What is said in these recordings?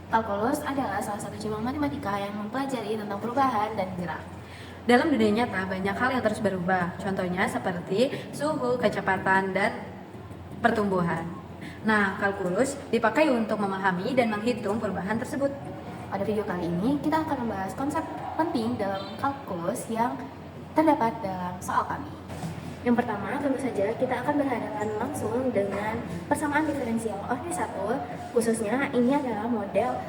Kalkulus adalah salah satu cabang matematika yang mempelajari tentang perubahan dan gerak. Dalam dunia nyata, banyak hal yang terus berubah. Contohnya seperti suhu, kecepatan, dan pertumbuhan. Nah, kalkulus dipakai untuk memahami dan menghitung perubahan tersebut. Pada video kali ini, kita akan membahas konsep penting dalam kalkulus yang terdapat dalam soal kami. Yang pertama, tentu saja kita akan berhadapan langsung dengan persamaan diferensial ordre 1, khususnya ini adalah model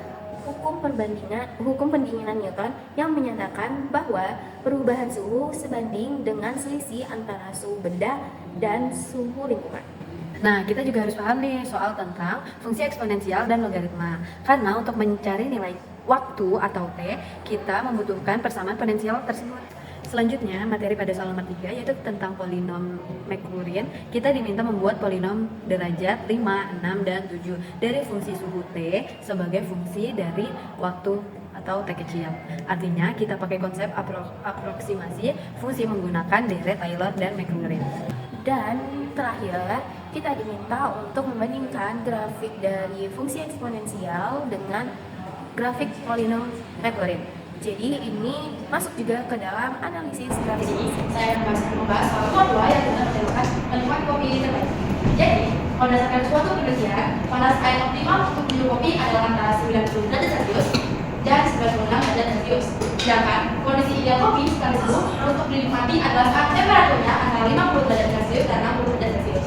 hukum pendinginan Newton yang menyatakan bahwa perubahan suhu sebanding dengan selisih antara suhu benda dan suhu lingkungan. Nah, kita juga harus paham nih soal tentang fungsi eksponensial dan logaritma. Karena untuk mencari nilai waktu atau T, kita membutuhkan persamaan potensial tersebut. Selanjutnya, materi pada soal nomor 3 yaitu tentang polinom Maclaurin. Kita diminta membuat polinom derajat 5, 6, dan 7 dari fungsi suhu T sebagai fungsi dari waktu atau T kecil. Artinya, kita pakai konsep aproksimasi fungsi menggunakan deret Taylor dan Maclaurin. Dan terakhir, kita diminta untuk membandingkan grafik dari fungsi eksponensial dengan grafik polinom Maclaurin. Jadi ini masuk juga ke dalam analisis grafik. Saya akan membahas soal formula yang kita menggunakan menemukan kopi terbaik. Jadi, berdasarkan suatu penelitian, panas air optimal untuk minum kopi adalah antara 90 derajat Celcius dan 96 derajat Celcius. Sedangkan kondisi ideal kopi sekali seluruh untuk dinikmati adalah saat temperaturnya antara 50 derajat Celcius dan 60 derajat Celcius.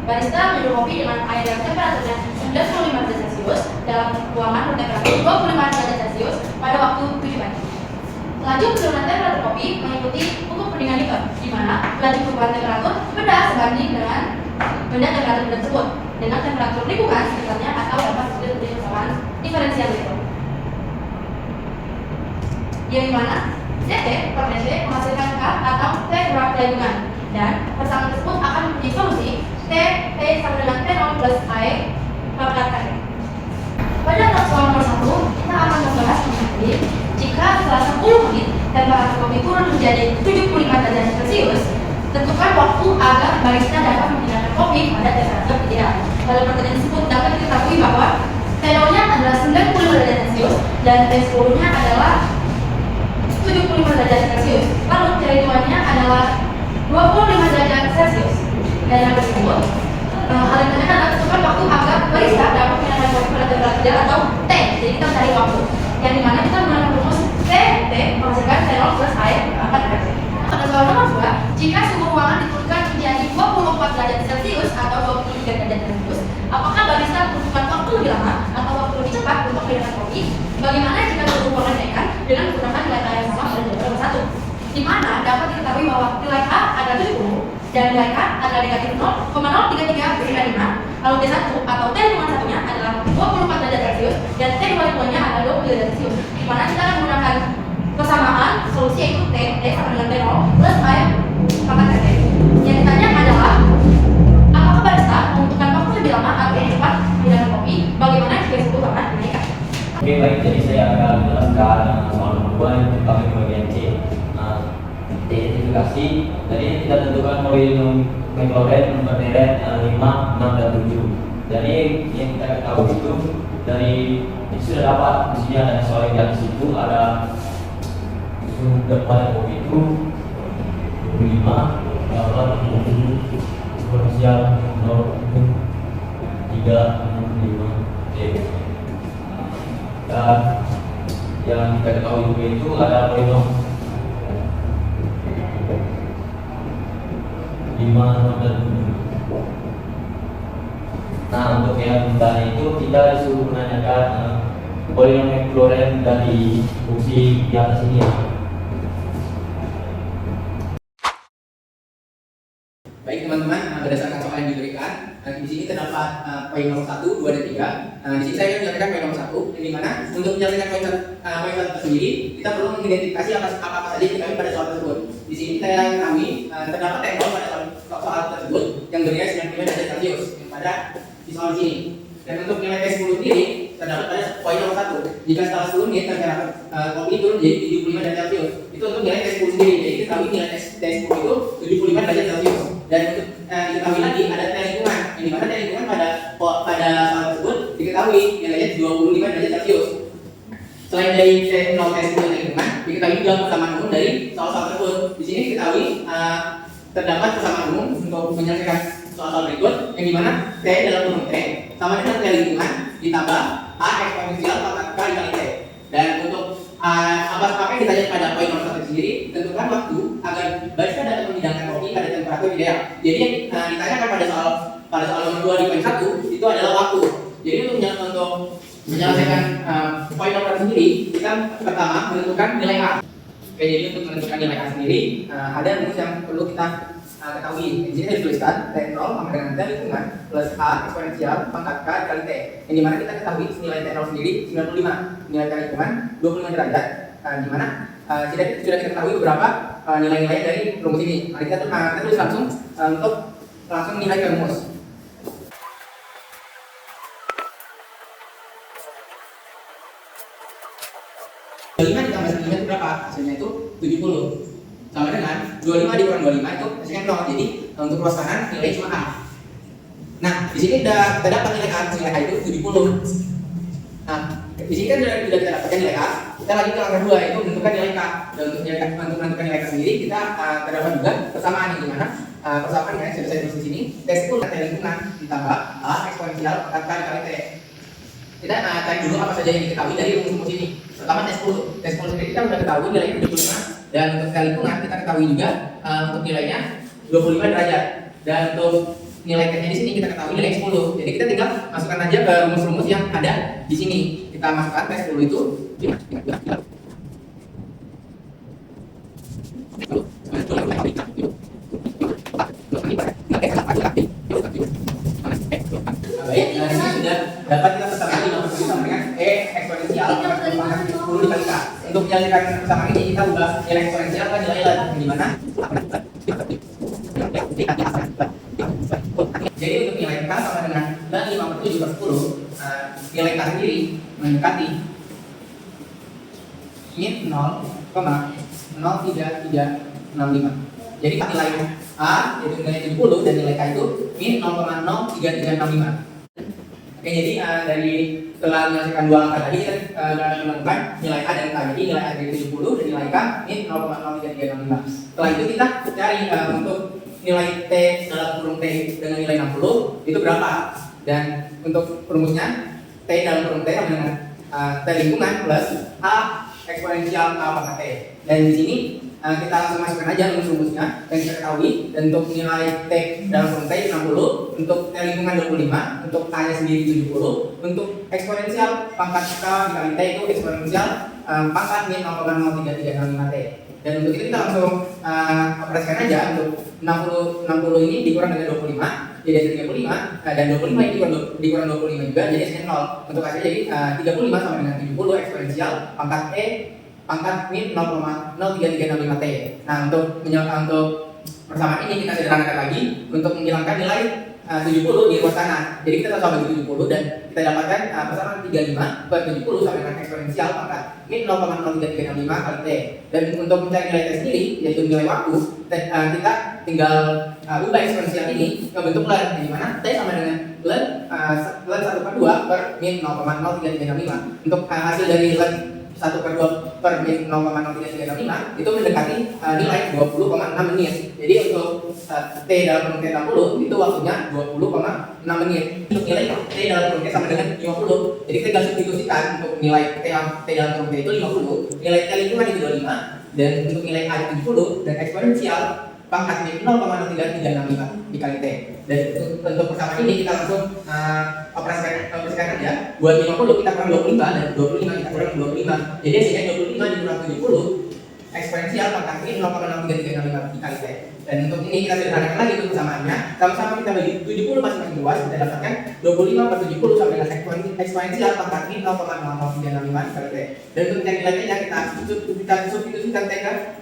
Barista minum kopi dengan air yang temperaturnya 95 derajat Celcius dalam ruangan bertemperatur 25 derajat Celcius pada waktu 7 pagi. Laju penurunan temperatur kopi mengikuti hukum pendinginan Newton, di mana laju perubahan temperatur benda sebanding dengan benda temperatur tersebut dengan temperatur lingkungan sekitarnya atau dapat disebut menjadi persamaan diferensial Newton. Yang mana CT per DC menghasilkan K atau T gerak lingkungan, dan persamaan tersebut akan menjadi solusi T sama dengan T0 plus AE pangkat K. Pada soal nomor 1, kita akan membahas mengenai jika setelah 10 menit temperatur kopi turun menjadi 75 derajat Celcius, tentukan waktu agar barista dapat memindahkan kopi pada temperatur ideal. Pada pertanyaan tersebut dapat diketahui bahwa T0-nya adalah 95 derajat Celcius dan T10-nya adalah 75 derajat Celcius. Lalu T2-nya adalah 25 derajat Celcius. Dan yang tersebut, hal yang terakhir adalah tentukan waktu agar barista dapat memindahkan kopi pada temperatur ideal atau T. Jadi kita cari waktu. Yang dimana kita menggunakan rumus T menghasilkan T0 plus air pangkat K. Pada soal nomor 2, jika suhu ruangan diturunkan menjadi 24 derajat Celcius atau 23 derajat Celcius, apakah barista membutuhkan waktu lebih lama atau waktu lebih cepat untuk memindahkan kopi? Bagaimana jika suhu ruangan dinaikkan dengan menggunakan nilai K yang sama pada nomor 1? Di mana dapat diketahui bahwa nilai K adalah 70 dan nilai K adalah negatif 0,033 lalu T1 atau T lingkungan satunya adalah 24 derajat Celcius dan T lingkungannya adalah 20 derajat Celcius, di mana kita akan menggunakan persamaan solusi yaitu T sama dengan T0 plus air pangkat T. Yang ditanya adalah apakah barista membutuhkan waktu lebih lama atau lebih cepat memindahkan kopi? Bagaimana jika suhu ruangan dinaikkan? Oke, baik, jadi saya akan menjelaskan soal nomor 2 yang terkait di bagian C. T identifikasi. Jadi kita tentukan polinom Maclaurin berderet 5, 6, dan 7. Jadi yang kita ketahui itu dari sudah dapat isinya ada soal yang di situ ada suhu depan kopi itu 25, 8, 7, potensial 0, 3, 5, T. Dan yang kita ketahui juga itu ada polinom 5, 6, dan 7. Nah, untuk yang tadi itu kita disuruh menanyakan polinom Maclaurin dari fungsi di atas ini ya. Baik teman-teman, berdasarkan soal yang diberikan, di sini terdapat poin nomor 1, 2, dan 3. Di sini saya akan menyelesaikan poin nomor 1, yang dimana untuk menyelesaikan poin tersendiri kita perlu mengidentifikasi apa saja yang kami pada soal tersebut. Di sini kami terdapat T0 pada soal tersebut yang bernilai 95 derajat Celcius yang pada di soal sini. Dan untuk nilai T10 sendiri terdapat pada poin nomor 1. Jika setelah 10 menit temperatur kopi turun menjadi 75 derajat Celcius, itu untuk nilai T10 sendiri. Jadi kita nilai T10 itu 75 derajat Celcius. Dan untuk diketahui lagi ada T lingkungan, yang dimana T lingkungan pada soal tersebut diketahui nilainya minus 25 derajat Celcius. Selain dari T0, T10 lingkungan, diketahui juga persamaan umum dari soal-soal tersebut. Di sini diketahui terdapat persamaan umum untuk menyelesaikan soal-soal berikut, yang dimana T dalam kurung T sama dengan T lingkungan ditambah A eksponensial pangkat K dikali T. Dan untuk apa yang ditanya pada poin nomor 1 sendiri, tentukan waktu agar barista dapat menghidangkan kopi pada temperatur ideal. Jadi yang ditanyakan pada soal nomor 2 di poin 1 itu adalah waktu. Jadi untuk menyelesaikan poin nomor 1 sendiri, kita pertama menentukan nilai A. Oke, jadi untuk menentukan nilai A sendiri ada rumus yang perlu kita ketahui. Di sini saya tuliskan T0 sama dengan T lingkungan plus A eksponensial pangkat K dikali T. Yang dimana kita ketahui nilai T0 sendiri 95, nilai T lingkungan 25 derajat. Dimana sudah kita ketahui beberapa nilai-nilai dari rumus ini. Mari kita tulis langsung untuk langsung nilai ke rumus. 25 ditambah 1 itu berapa? Hasilnya itu 70. Sama dengan 25 dikurang 25 itu hasilnya 0. Jadi untuk ruas kanan nilai cuma A. Nah, di sini kita dapat nilai A, nilai A itu 70. Nah, di sini kan sudah kita dapatkan nilai A. Kita lanjut ke langkah 2 yaitu menentukan nilai K. Dan untuk menentukan nilai K sendiri kita terdapat juga persamaan yang dimana persamaannya sudah saya tulis di sini T10 T lingkungan ditambah A eksponensial pangkat K dikali T. Kita cari dulu apa saja yang diketahui dari rumus ini. Pertama T10. T10 sendiri kita sudah ketahui nilainya 75 dan untuk T lingkungan kita ketahui juga untuk nilainya 25 derajat. Dan untuk nilai T-nya di sini kita ketahui nilai 10. Jadi kita tinggal masukkan aja ke rumus-rumus yang ada di sini. Kita masukkan T10 itu baik, nah ini sudah dapat kita persamaan 50 sama dengan E eksponensial pangkat 10 dikali K. Untuk menyelesaikan persamaan ini kita ubah nilai eksponensial ke nilai lain, yang dimana jadi untuk nilai K sama dengan 5/7 per 10, nilai K sendiri mendekati ini 0,03365. Jadi nilai A yaitu nilai 70 dan nilai K itu min 0,03365. Oke, jadi dari setelah menyelesaikan dua angka tadi kita menemukan nilai A dan K. Jadi nilai A dari 70 dan nilai K min 0,03365. Setelah itu kita cari untuk nilai T dalam kurung T dengan nilai 60 itu berapa? Dan untuk rumusnya T dalam kurung T sama dengan T lingkungan plus A eksponensial K pangkat T. Dan di sini kita langsung masukkan aja rumus-rumusnya yang kita ketahui. Dan untuk nilai T dalam kurung T 60, untuk T lingkungan 25, untuk A nya sendiri 70, untuk eksponensial pangkat K dikali T itu eksponensial pangkat min 0,03365 T. Dan untuk itu kita langsung operasikan aja. Untuk 60 ini dikurang dengan 25 jadi hasil 35, dan 25 ini dikurang 25 juga jadi hasil 0. Untuk hasilnya jadi 35 sama dengan 70 eksponensial pangkat E pangkat min 0,03365 T. Nah, untuk persamaan ini kita sederhanakan lagi untuk menghilangkan nilai 70 di ruas kanan. Jadi kita tambah 70 dan kita dapatkan persamaan 35 per 70 sama dengan eksponensial pangkat min 0,03365 kali T. Dan untuk mencari nilai T sendiri yaitu nilai waktu, kita tinggal ubah eksponensial ini ke bentuk ln, di mana T sama dengan ln 1/2 per min 0,03365. Untuk hasil dari ln 1/2 per min 0,03365 itu mendekati nilai 20,6 menit. Jadi untuk T dalam kurung T 60 itu waktunya 20,6 menit. Untuk nilai T dalam kurung T sama dengan 50. Jadi kita substitusikan untuk nilai T dalam kurung T itu 50, nilai T lingkungan itu 25, dan untuk nilai A itu 70 dan eksponensial pangkat min 0,03365 dikali T. Dan untuk persamaan ini kita langsung operasikan aja. Buat 50 kita kurang 25 dan 25 kita kurang 25. Jadi hasilnya 25 dikurang 70 eksponensial pangkat min 0,03365 dikali T. Dan untuk ini kita sederhanakan lagi untuk persamaannya. Sama-sama kita bagi 70 masing-masing luas, kita dapatkan 25 per 70 sama dengan eksponensial pangkat min 0,03365 dikali T. Dan untuk mencari nilainya kita substitusikan T ke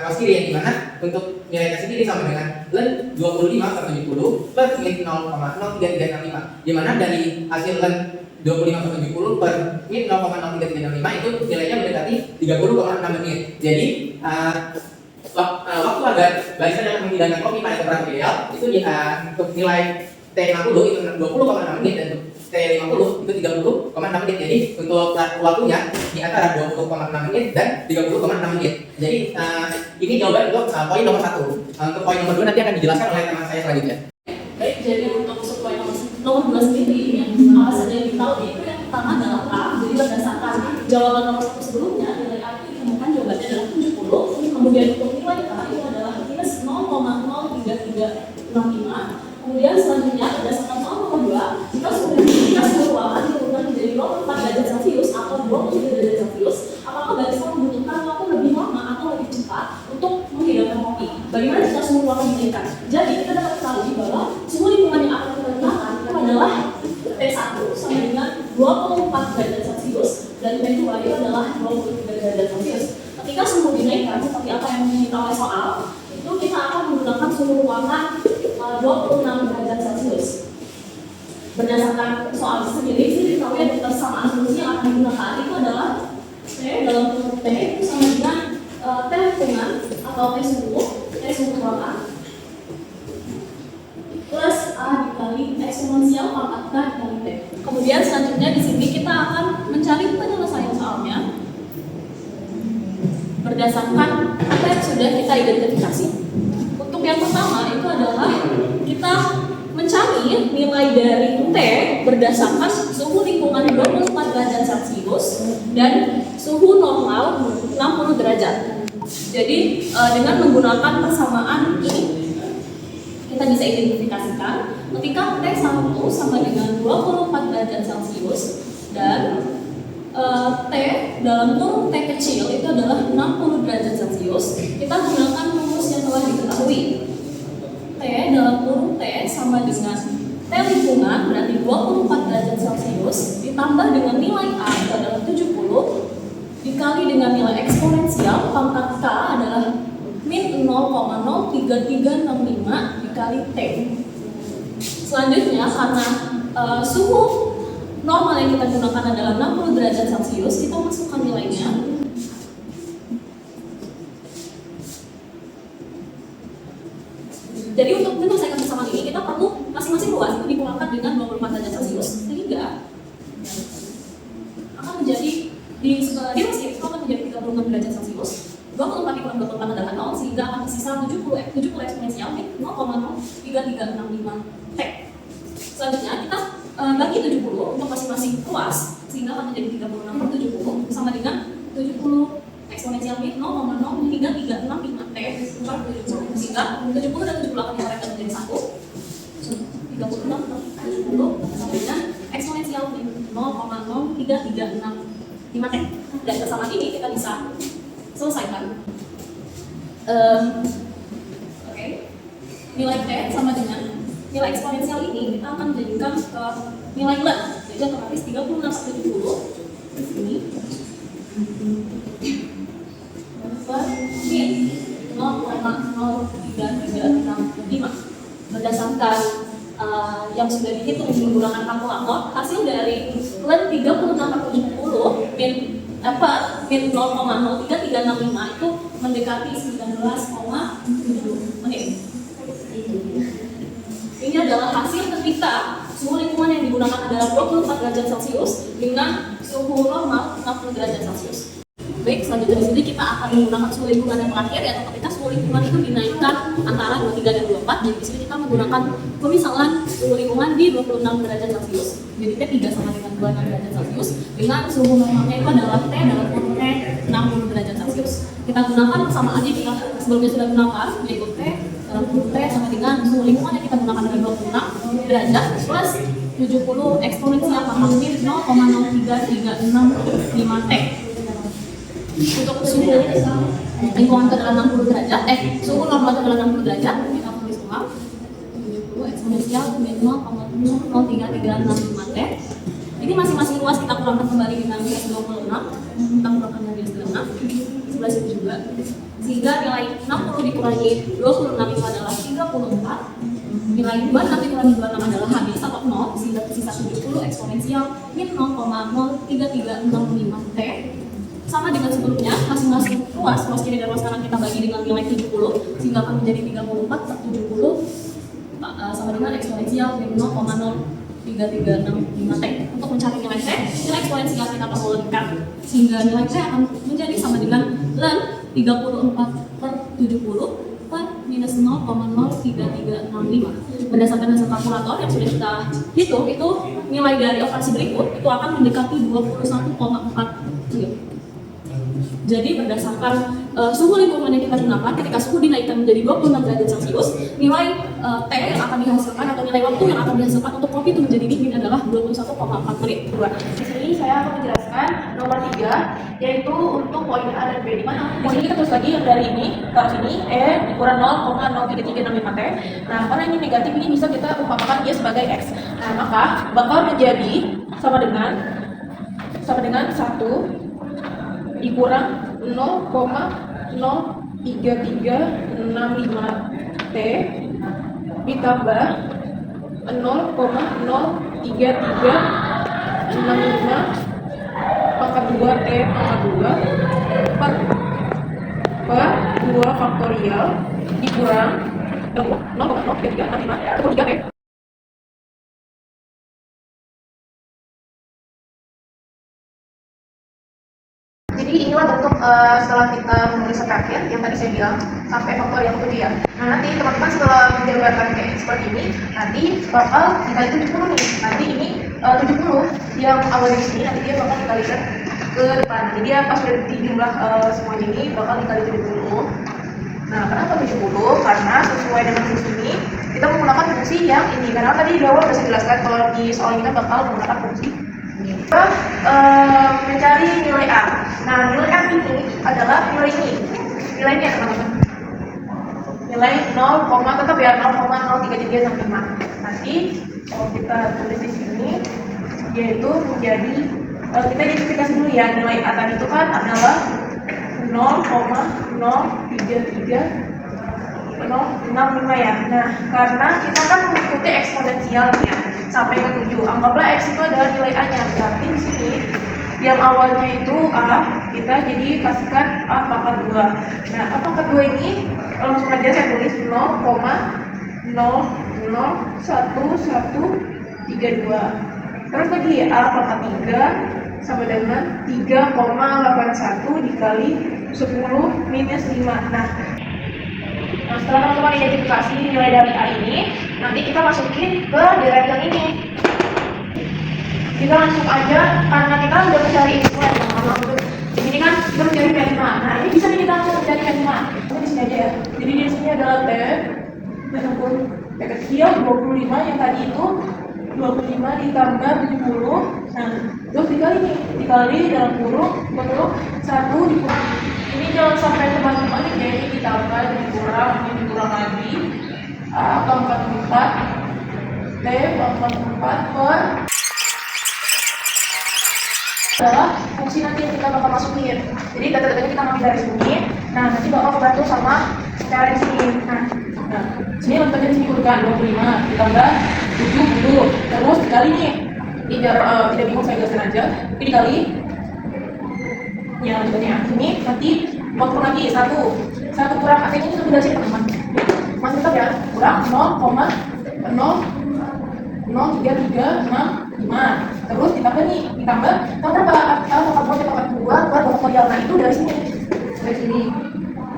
ruas kiri, yang dimana untuk nilai T sendiri sama dengan ln 25 per 70 per min 0,03365. Dimana dari hasil ln 25 per 70 per min 0,03365 itu nilainya mendekati 30,6 menit. Jadi waktu agar barista dalam menghidangkan kopi pada temperatur ideal itu untuk nilai T60 itu 20,6 menit dan untuk T T50 itu 30,6 menit. Jadi untuk waktunya di antara 20,6 menit dan 30,6 menit. Jadi ini jawaban untuk poin nomor 1. Untuk poin nomor 2 nanti akan dijelaskan oleh teman saya selanjutnya. Baik, jadi untuk poin nomor 2 sendiri yang apa saja yang diketahui itu yang pertama adalah A. Jadi berdasarkan jawaban nomor 1 sebelumnya, nilai A itu ditemukan jawabannya adalah 70. Kemudian untuk nilai A itu adalah minus 0,03365. Kemudian selanjutnya berdasarkan soal nomor 2, jika suhu ruangan diturunkan menjadi 24 derajat Celcius atau 23 derajat Celcius, apakah barista membutuhkan waktu lebih lama atau lebih cepat untuk menghidangkan kopi? Bagaimana jika suhu ruangan dinaikkan? Jadi kita dapat ketahui bahwa suhu lingkungan yang akan kita gunakan itu adalah T1 sama dengan 24 derajat Celcius dan T2 itu adalah 23 derajat Celcius. Ketika suhu dinaikkan seperti apa yang diminta oleh soal, itu kita akan menggunakan suhu ruangan 26 derajat Celcius. Berdasarkan soal sendiri, sih diketahui yang persamaan fungsi yang akan digunakan itu adalah T dalam kurung T sama dengan T lingkungan atau T suhu ruangan plus A dikali eksponensial pangkat K dikali T. Kemudian selanjutnya di sini kita akan mencari penyelesaian soalnya berdasarkan apa yang sudah kita identifikasi. Untuk yang pertama itu adalah kita mencari nilai dari T berdasarkan suhu lingkungan 24 derajat Celcius dan suhu normal 60 derajat. Jadi dengan menggunakan persamaan ini kita bisa identifikasikan ketika T1 sama dengan 24 derajat Celcius dan T dalam kurung T kecil itu adalah 60 derajat Celcius. Kita gunakan rumus yang telah diketahui. T dalam kurung T sama dengan T lingkungan berarti 24 derajat Celcius ditambah dengan nilai A itu adalah 70 dikali dengan nilai eksponensial pangkat K adalah min 0,03365 dikali T. Selanjutnya karena suhu normal yang kita gunakan adalah 60 derajat Celcius, kita masukkan nilainya. Jadi untuk menyelesaikan persamaan ini kita perlu masing-masing ruas itu dikurangkan dengan 24 derajat Celcius sehingga akan menjadi di ruas ini akan menjadi 36 derajat Celcius. 24 dikurang 24 adalah 0 sehingga akan tersisa 70 eksponensial min 0,03365 T. Selanjutnya kita bagi 70 untuk masing-masing ruas sehingga akan menjadi 36 per 70 sama dengan 70 eksponensial min 0,03365 T per 70 sehingga 70 dan 70 akan dikoreksi menjadi 1 36 per 70 sama dengan eksponensial min 0,03365 T dan persamaan ini kita bisa selesaikan. Oke. Nilai T sama dengan nilai eksponensial ini kita akan menjadikan ke nilai bulat, jadi otomatis 36 per 70 di sini per min 0,03365 berdasarkan yang sudah dihitung menggunakan kalkulator. Hasil dari ln 36 per 70 min 0,03365 itu mendekati 19,7 menit. Ini adalah hasil ketika suhu lingkungan yang digunakan adalah 24 derajat Celcius dengan suhu normal 60 derajat Celcius. Baik, selanjutnya di sini kita akan menggunakan suhu lingkungan yang terakhir, yaitu ketika suhu lingkungan itu dinaikkan antara 23 dan 24. Jadi di sini kita menggunakan pemisalan suhu lingkungan di 26 derajat Celcius. Jadi T3 sama dengan 26 derajat Celcius dengan suhu normalnya itu adalah T dalam kurung T 60 derajat Celcius. Kita gunakan persamaannya kita sebelumnya sudah gunakan, yaitu T dalam kurung T sama dengan suhu lingkungan yang kita gunakan adalah 26 derajat plus 70 eksponensial pangkat min 0,03365 T. Untuk suhu lingkungan itu adalah 60 derajat, suhu normal itu adalah 60 derajat, kita tulis ulang 70 eksponensial min 0,03365 T. Ini masing-masing ruas kita kurangkan kembali dengan minus 26, kita kurangkan dengan minus 26, sebelah sini juga, sehingga nilai 60 dikurangi 26 itu adalah 34, nilai 26 dikurangi 26 adalah habis atau 0, sehingga tersisa 70 eksponensial min 0,03365 T. Sama dengan sebelumnya, masing-masing ruas kiri dan ruas kanan kita bagi dengan nilai 70 sehingga akan menjadi 34 per 70 sama dengan eksponensial min 0,03365 3365T. Untuk mencari nilai T, nilai eksponensial kita perlu lengkap sehingga nilai T akan menjadi sama dengan ln 34/70 per minus 0,03365. Berdasarkan hasil kalkulator yang sudah kita hitung, itu nilai dari operasi berikut itu akan mendekati 21,4 Jadi berdasarkan suhu lingkungan yang kita gunakan, ketika suhu dinaikkan menjadi 26 derajat Celcius, nilai T yang akan dihasilkan atau nilai waktu yang akan dihasilkan untuk kopi itu menjadi dingin adalah 21,4 menit. Di sini saya akan menjelaskan nomor 3, yaitu untuk poin A dan B. Di mana Di sini kita tulis lagi yang dari ini ke sini, E dikurang 0,03365 T. Nah, karena ini negatif, ini bisa kita umpamakan dia sebagai X. Nah, maka bakal menjadi sama dengan 1 dikurang 0,03365 T ditambah 0,03365 pangkat 2 T pangkat 2 per 2 faktorial dikurang 0,03365 per 3 T. Jadi inilah bentuk setelah kita menulis sepaket yang tadi saya bilang sampai faktor yang kedua. Nah, nanti teman-teman setelah menjabarkan kayak seperti ini, nanti bakal dikali 70 nih. Nanti ini 70 yang awal di sini nanti dia bakal dikalikan ke depan. Jadi dia pas berarti jumlah semuanya ini bakal dikali 70. Nah, kenapa 70? Karena sesuai dengan fungsi ini kita menggunakan fungsi yang ini. Karena tadi di awal sudah saya jelaskan kalau di soal ini kan bakal menggunakan fungsi kita mencari nilai A. Nah, nilai A ini adalah nilai ini. Nilainya teman-teman. Nilai 0, tetap ya 0,03365. Nanti kalau kita tulis di sini yaitu menjadi kita identifikasi dulu ya, nilai A tadi itu kan adalah 0,03365 ya. Nah, karena kita kan mengikuti eksponensialnya sampai ke 7. Anggaplah X itu adalah nilai A-nya. Berarti di sini yang awalnya itu A, kita jadi kasihkan A pangkat 2. Nah, A pangkat 2 ini langsung aja saya tulis 0,01132. Terus lagi A pangkat 3 sama dengan 3,81 dikali 10 minus 5. Nah, setelah teman-teman identifikasi nilai dari A ini, nanti kita masukin ke deret yang ini. Kita langsung aja, karena kita udah mencari ini semua ya, ini kan kita mencari P5. Nah, ini bisa nih kita langsung mencari P5. Ini di sini aja ya. Jadi di sini adalah T, ataupun T kecil 25 yang tadi itu 25 ditambah 70. Nah, terus dikali nih, dikali dalam kurung 1 dikurang. Ini jangan sampai teman-teman jadi ditambah, dikurang lagi. A pangkat 4 T pangkat 4 per adalah fungsi nanti yang kita bakal masukin. Jadi data-datanya kita ambil dari sini. Nah, nanti bakal kebantu sama cara di sini. Nah, sini letaknya di sini urutan 25 ditambah 70. Terus dikali nih. Tidak bingung, saya jelaskan aja. Ini dikali yang lanjutannya. Ini nanti waktu lagi 1 kurang akhirnya itu sudah sih teman-teman. Masih tetap ya, kurang 0,03365. Terus ditambah nih, ditambah berapa? Kalau pangkat 2 per faktorial. Nah, itu dari sini.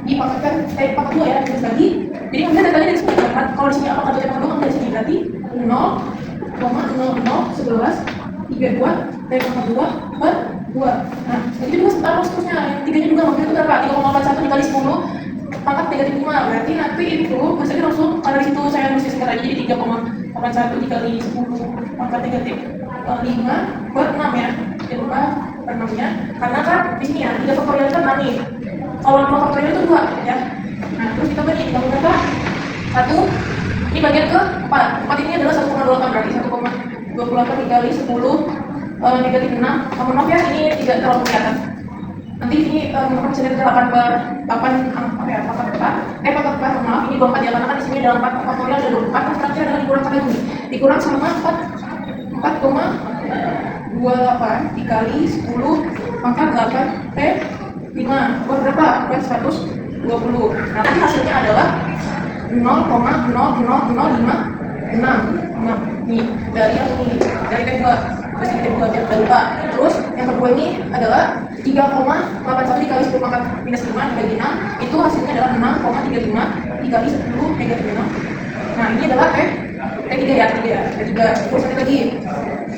Di pangkat 2 ya, terus lagi. Jadi ambil datanya dari sini kan. Kalau di sini apa pangkat 2 dari sini berarti 0,001132 T pangkat 2 per 2. Nah, itu juga sebentar seterusnya. Yang tiganya juga maksudnya itu berapa? 3,81 dikali 10 pangkat 3,5. Berarti nanti itu maksudnya langsung kalau di situ saya nulis singkat aja jadi 3,81 dikali 10 pangkat 3,5 per 6 ya. Jangan lupa per 6-nya. Karena kan di sini ya 3 faktorial kan 6 nih. Kalau 2 faktorial itu 2 ya. Nah, terus kita bagi kita berapa? 1 ini bagian ke 4. 4 ini adalah 1,28 berarti 1,28 dikali 10 negatif 6. Maaf ya, ini tidak terlalu kelihatan. Nanti ini bisa dari 8 per 8 apa ya, 4 maaf, ini 24 ya, karena kan di sini ada 4 faktorial ada 24, terus terakhir adalah dikurang sampai ini. Dikurang sama 4,28 dikali 10 pangkat 8 T 5. Berapa? 120. Nah, nanti hasilnya adalah 0,00056. nih dari yang ini dari T2 terus ini T2 jangan lupa. Terus yang kedua ini adalah 3,81 dikali 10 pangkat minus 5 dibagi 6 itu hasilnya adalah 6,35 dikali 10 negatif 6. Nah ini adalah T3 ya, T3. Terus satu lagi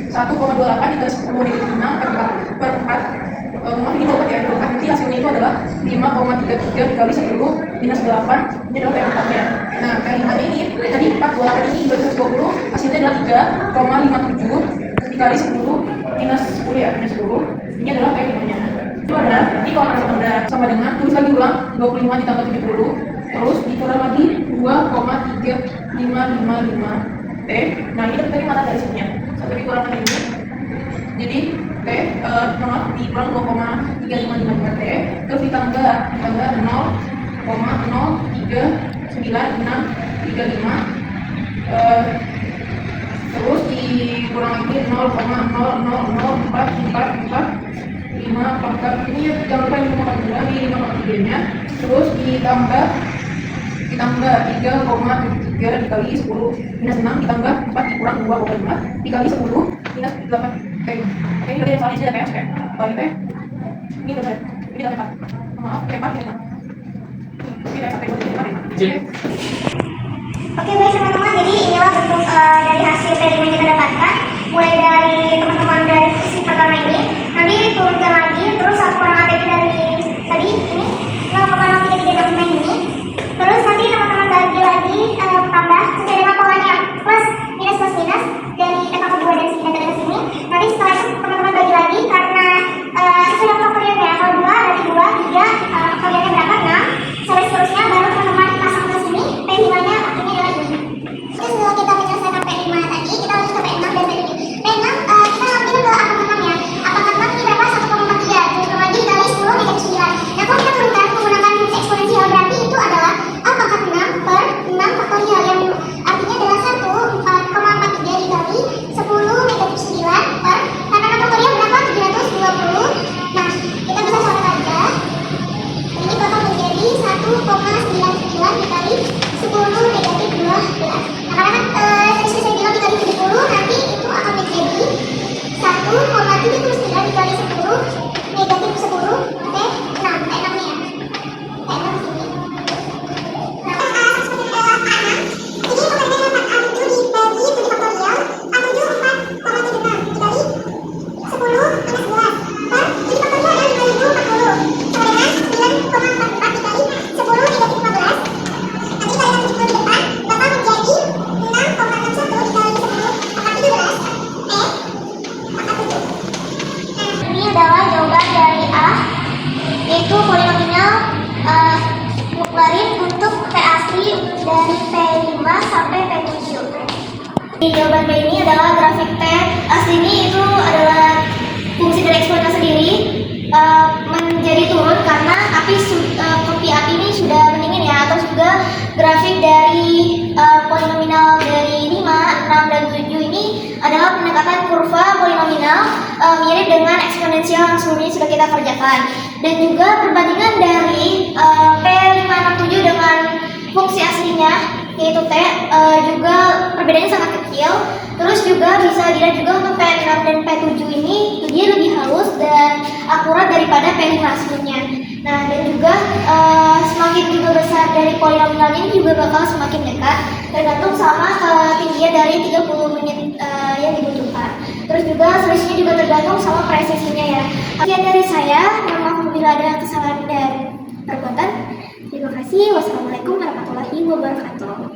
1,28 dikali 10 negatif 6 per 4 ini dapat ya, nanti hasilnya itu adalah 5,33 dikali 10 minus 8 ini adalah P4 nya. Nah P5 ini tadi 428 ini 220 hasilnya adalah 3,57 dikali 10 minus 10 ya, minus 10 ini adalah P5 nya. Itu adalah nanti kalau anda sama dengan tulis lagi ulang 25 ditambah 70 terus dikurang lagi 2,3555 T. Nah ini tadi mana dari sininya satu dikurangkan ini jadi T dikurang 2,3555 T terus ditambah 0,03965 terus dikurang lagi 0,00444 pangkat ini ya jangan lupa ini 5,2 ini 5,3 nya terus ditambah 3,73 dikali 10 minus 6 ditambah 4 dikurang 2,5 dikali 10 minus 8 Oke, ini dari soalnya sudah PS kan? Kalau ini ini udah ini udah 4 maaf, 4 ya ini udah sampai 2 Oke baik teman-teman, jadi inilah bentuk dari hasil tadi yang kita dapatkan mulai dari teman-teman dari sesi pertama ini nanti turunkan lagi terus aku kurang ATP dari tadi ini 0,033 ini terus nanti teman-teman bagi lagi tambah sesuai dengan polanya plus minus dari etapa kedua dari sini dan dari sini nanti setelah itu teman-teman bagi lagi karena sesuai dengan faktorialnya kalau 2 dari 2, 3 faktorialnya berapa 6 sampai seterusnya baru teman-teman pasang ke sini P5 nya artinya adalah 7. Terus setelah kita menyelesaikan P5 tadi kita lanjut ke P6 dan P7. P6 kita ngambil ke angka 6 ya. Angka 6 ini berapa? 1,43 turunkan lagi dikali 10 negatif 9. Nah kalau kita turunkan menggunakan fungsi eksponensial berarti itu adalah A pangkat 6 per 6 faktorial yang artinya adalah 1,43 dikali 10 negatif 9 per karena 6 faktorial berapa? 720. Nah kita bisa catat aja ini bakal menjadi 1,99 dikali 10 negatif 12. Nah karena tadi saya bilang dikali 70 nanti itu akan menjadi 1,73 dikali 10 negatif 10 T6 T6 nya ya T6 sini. Nah seperti A6 ini pembandingan 4A7 dibagi 7 faktorial A7 4,76 dikali 10 minus 11 per 7 faktorial adalah 5040 sama dengan 9,44 dikali 10 negatif 15 nanti kalian 70 di depan bakal menjadi 6,61 dikali 10 pangkat 17 pangkat 7. Nah ini adalah jawaban dari A yaitu polinomial Larin untuk P asli dari P5 sampai P7. Di jawaban B ini adalah grafik T asli ini itu adalah fungsi dari eksponensial sendiri menjadi turun karena kopi api ini sudah mendingin ya atau juga grafik dari polinomial dari 5, 6, dan 7 ini adalah pendekatan kurva polinomial mirip dengan eksponensial yang sebelumnya sudah kita kerjakan dan juga perbandingan dari P5, 6, 7 dengan fungsi aslinya yaitu T juga perbedaannya sangat kecil. Terus juga bisa dilihat juga untuk P6 dan P7 ini dia lebih halus dan akurat daripada P5 aslinya. Nah dan juga semakin juga besar dari polinomialnya ini juga bakal semakin dekat tergantung sama ketinggian dari 30 menit yang dibutuhkan. Terus juga selisihnya juga tergantung sama presisinya ya. Sekian dari saya, mohon maaf bila ada kesalahan dan perbuatan. Terima kasih. Wassalamualaikum warahmatullahi wabarakatuh.